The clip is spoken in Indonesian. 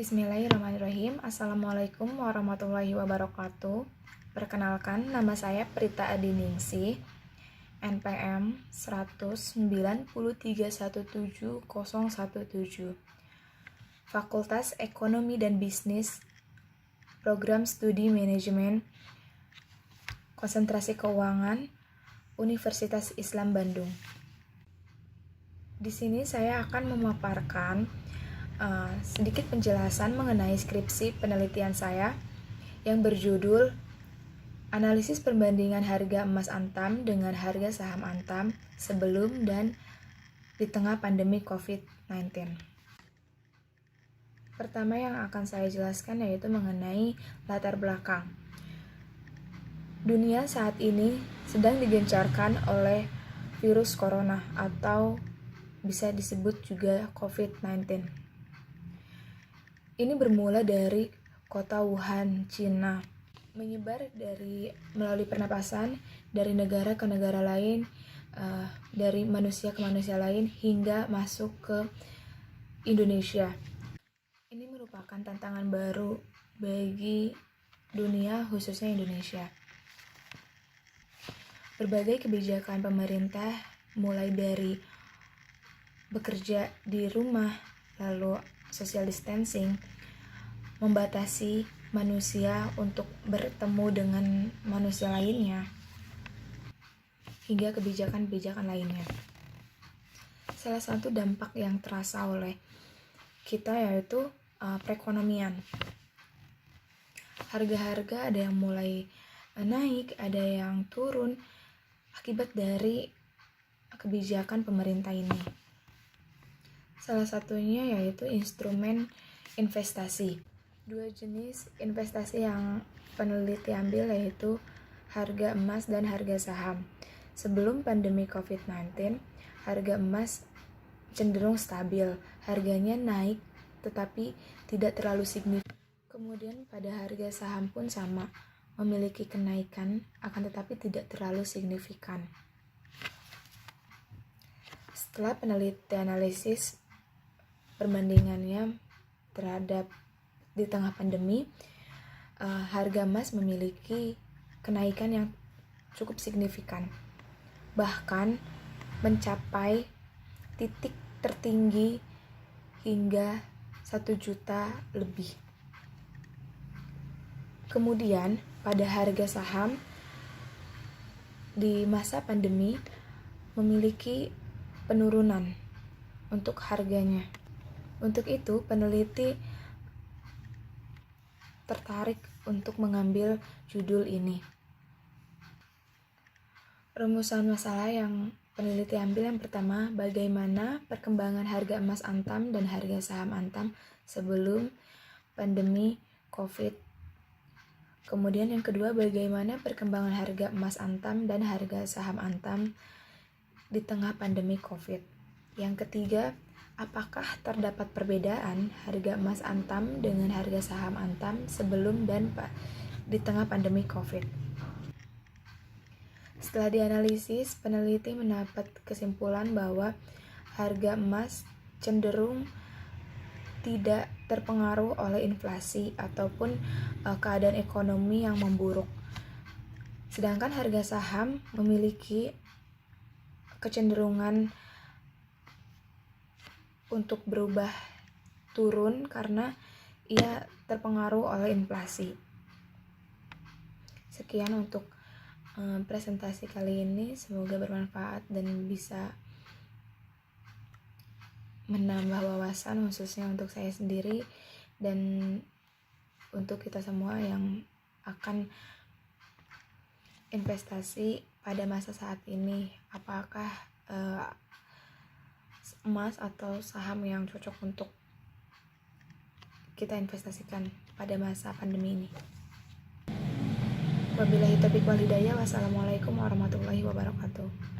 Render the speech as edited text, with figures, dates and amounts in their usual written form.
Bismillahirrahmanirrahim. Assalamualaikum warahmatullahi wabarakatuh. Perkenalkan, nama saya Prita Adiningsih, NPM 190317017, Fakultas Ekonomi dan Bisnis, Program Studi Manajemen, Konsentrasi Keuangan, Universitas Islam Bandung. Di sini saya akan memaparkan sedikit penjelasan mengenai skripsi penelitian saya yang berjudul Analisis Perbandingan Harga Emas Antam dengan Harga Saham Antam Sebelum dan di Tengah Pandemi COVID-19. Pertama yang akan saya jelaskan yaitu mengenai latar belakang. Dunia saat ini sedang digencarkan oleh virus corona atau bisa disebut juga COVID-19. Ini bermula dari kota Wuhan, Cina, menyebar melalui pernapasan dari negara ke negara lain, dari manusia ke manusia lain hingga masuk ke Indonesia. Ini merupakan tantangan baru bagi dunia, khususnya Indonesia. Berbagai kebijakan pemerintah, mulai dari bekerja di rumah, lalu social distancing, membatasi manusia untuk bertemu dengan manusia lainnya, hingga kebijakan-kebijakan lainnya. Salah satu dampak yang terasa oleh kita yaitu perekonomian. Harga-harga ada yang mulai naik, ada yang turun akibat dari kebijakan pemerintah ini. Salah satunya yaitu instrumen investasi. Dua jenis investasi yang peneliti ambil yaitu harga emas dan harga saham. Sebelum pandemi COVID-19, harga emas cenderung stabil, harganya naik tetapi tidak terlalu signifikan. Kemudian pada harga saham pun sama, memiliki kenaikan akan tetapi tidak terlalu signifikan. Setelah peneliti analisis perbandingannya terhadap di tengah pandemi, harga emas memiliki kenaikan yang cukup signifikan, bahkan mencapai titik tertinggi hingga 1 juta lebih. Kemudian pada harga saham di masa pandemi memiliki penurunan untuk harganya. Untuk itu, peneliti tertarik untuk mengambil judul ini. Rumusan masalah yang peneliti ambil yang pertama, bagaimana perkembangan harga emas Antam dan harga saham Antam sebelum pandemi COVID. Kemudian yang kedua, bagaimana perkembangan harga emas Antam dan harga saham Antam di tengah pandemi COVID. Yang ketiga, apakah terdapat perbedaan harga emas Antam dengan harga saham Antam sebelum dan di tengah pandemi COVID? Setelah dianalisis, peneliti mendapat kesimpulan bahwa harga emas cenderung tidak terpengaruh oleh inflasi ataupun keadaan ekonomi yang memburuk. Sedangkan harga saham memiliki kecenderungan untuk berubah turun karena ia terpengaruh oleh inflasi. Sekian untuk presentasi kali ini, semoga bermanfaat dan bisa menambah wawasan khususnya untuk saya sendiri dan untuk kita semua yang akan investasi pada masa saat ini. Apakah emas atau saham yang cocok untuk kita investasikan pada masa pandemi ini. Wabillahi taufiq wal hidayah. Wassalamualaikum warahmatullahi wabarakatuh.